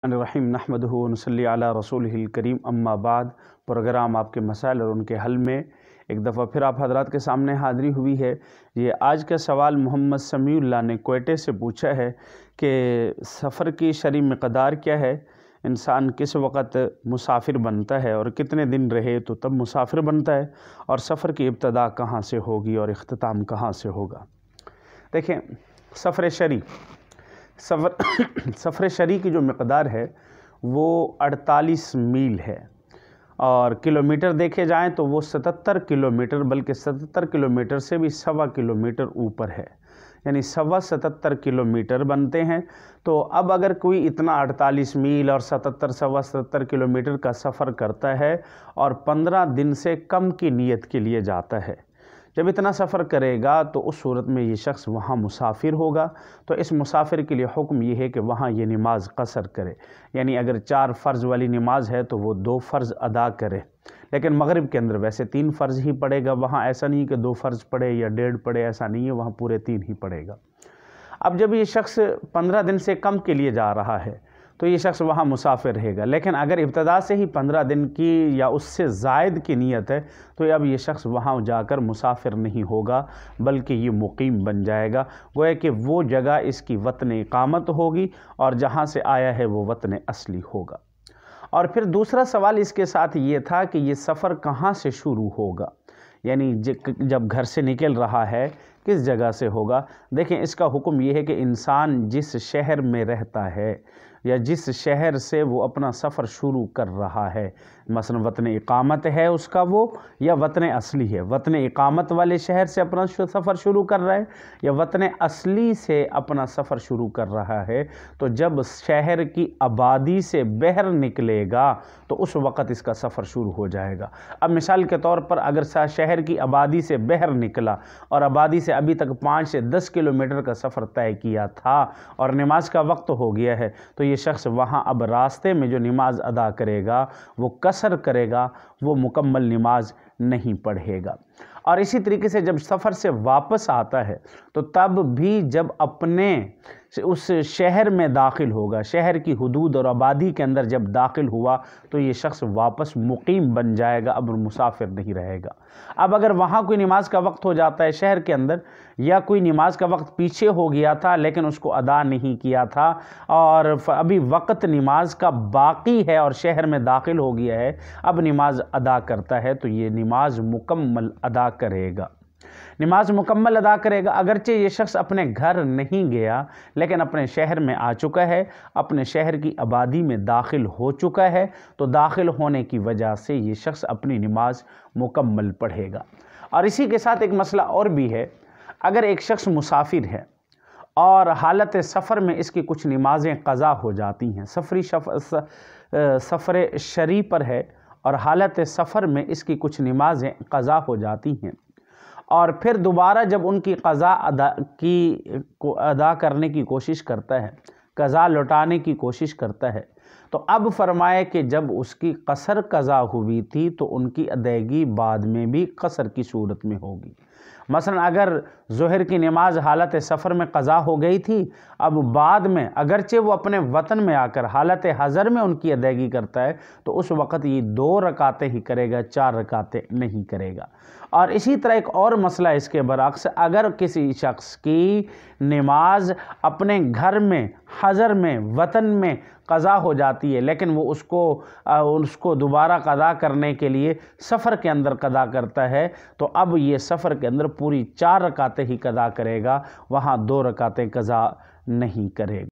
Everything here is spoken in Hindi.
रहीम नहमदुहु व नसल्ली अला रसूलिहिल करीम अम्मा बाद। प्रोग्राम आपके मसाइल और उनके हल में एक दफ़ा फिर आप हजरात के सामने हाज़िरी हुई है। ये आज का सवाल मोहम्मद समीउल्लाह ने कोयटे से पूछा है कि सफ़र की शरई मिक़दार क्या है, इंसान किस वक़्त मुसाफिर बनता है और कितने दिन रहे तो तब मुसाफिर बनता है, और सफ़र की इब्तदा कहाँ से होगी और इख्तिताम कहाँ से होगा। देखें, सफ़र शरी की जो मिक़दार है वो 48 मील है, और किलोमीटर देखे जाएं तो वो 77 किलोमीटर, बल्कि 77 किलोमीटर से भी 1.25 किलोमीटर ऊपर है, यानी 77 किलोमीटर बनते हैं। तो अब अगर कोई इतना 48 मील और 77 किलोमीटर का सफ़र करता है और 15 दिन से कम की नीयत के लिए जाता है, जब इतना सफ़र करेगा तो उस सूरत में ये शख्स वहाँ मुसाफिर होगा। तो इस मुसाफिर के लिए हुक्म ये है कि वहाँ ये नमाज कसर करे, यानी अगर 4 फ़र्ज़ वाली नमाज है तो वो 2 फ़र्ज़ अदा करे। लेकिन मगरिब के अंदर वैसे 3 फ़र्ज़ ही पड़ेगा, वहाँ ऐसा नहीं कि 2 फ़र्ज़ पड़े या 1.5 पड़े, ऐसा नहीं है, वहाँ पूरे 3 ही पड़ेगा। अब जब ये शख्स 15 दिन से कम के लिए जा रहा है तो ये शख्स वहाँ मुसाफिर रहेगा। लेकिन अगर इब्तदा से ही 15 दिन की या उससे ज़ायद की नीयत है तो अब ये शख्स वहाँ जाकर मुसाफिर नहीं होगा, बल्कि ये मुकीम बन जाएगा। गोया कि वो जगह इसकी वतन इकामत होगी और जहाँ से आया है वो वतन असली होगा। और फिर दूसरा सवाल इसके साथ ये था कि ये सफ़र कहाँ से शुरू होगा, यानी जब घर से निकल रहा है किस जगह से होगा। देखें, इसका हुक्म यह है कि इंसान जिस शहर में रहता है या जिस शहर से वो अपना सफ़र शुरू कर रहा है, मसलन वतन इकामत है उसका वो, या वतन असली है, वतन इकामत वाले शहर से अपना सफ़र शुरू कर रहा है या वतन असली से अपना सफ़र शुरू कर रहा है, तो जब शहर की आबादी से बाहर निकलेगा तो उस वक़्त इसका सफ़र शुरू हो जाएगा। अब मिसाल के तौर पर अगर शहर की आबादी से बाहर निकला और आबादी से अभी तक 5 से 10 किलोमीटर का सफ़र तय किया था और नमाज का वक्त हो गया है, तो ये शख्स वहाँ अब रास्ते में जो नमाज अदा करेगा वो कसर करेगा, वो मुकम्मल नमाज नहीं पढ़ेगा। और इसी तरीके से जब सफ़र से वापस आता है तो तब भी जब अपने उस शहर में दाखिल होगा, शहर की हुदूद और आबादी के अंदर जब दाखिल हुआ तो ये शख्स वापस मुकीम बन जाएगा, अब मुसाफिर नहीं रहेगा। अब अगर वहाँ कोई नमाज का वक्त हो जाता है शहर के अंदर, या कोई नमाज का वक्त पीछे हो गया था लेकिन उसको अदा नहीं किया था और अभी वक्त नमाज का बाकी है और शहर में दाखिल हो गया है, अब नमाज अदा करता है, तो ये नमाज मुकम्मल अदा करेगा, नमाज मुकम्मल अदा करेगा। अगरचे ये शख्स अपने घर नहीं गया लेकिन अपने शहर में आ चुका है, अपने शहर की आबादी में दाखिल हो चुका है, तो दाखिल होने की वजह से ये शख्स अपनी नमाज मुकम्मल पढ़ेगा। और इसी के साथ एक मसला और भी है, अगर एक शख्स मुसाफिर है और हालत सफ़र में इसकी कुछ नमाज़ें क़ज़ा हो जाती हैं, सफ़र शरी पर है और हालत सफ़र में इसकी कुछ नमाज़ें क़ज़ा हो जाती हैं, और फिर दोबारा जब उनकी क़ज़ा अदा करने की कोशिश करता है, क़ज़ा लौटाने की कोशिश करता है, तो अब फरमाए कि जब उसकी कसर क़ज़ा हुई थी तो उनकी अदायगी बाद में भी कसर की सूरत में होगी। मसलन अगर ज़ोहर की नमाज हालत सफ़र में क़ज़ा हो गई थी, अब बाद में अगरचे वो अपने वतन में आकर हालत हज़र में उनकी अदायगी करता है तो उस वक़्त ये 2 रकातें ही करेगा, 4 रकातें नहीं करेगा। और इसी तरह एक और मसला इसके बरअक्स, अगर किसी शख्स की नमाज अपने घर में, हज़र में, वतन में क़ज़ा हो जाती है लेकिन वो उसको दोबारा क़ज़ा करने के लिए सफ़र के अंदर क़ज़ा करता है, तो अब ये सफ़र के अंदर पूरी 4 रकातें ही क़ज़ा करेगा, वहाँ 2 रकातें क़ज़ा नहीं करेगा।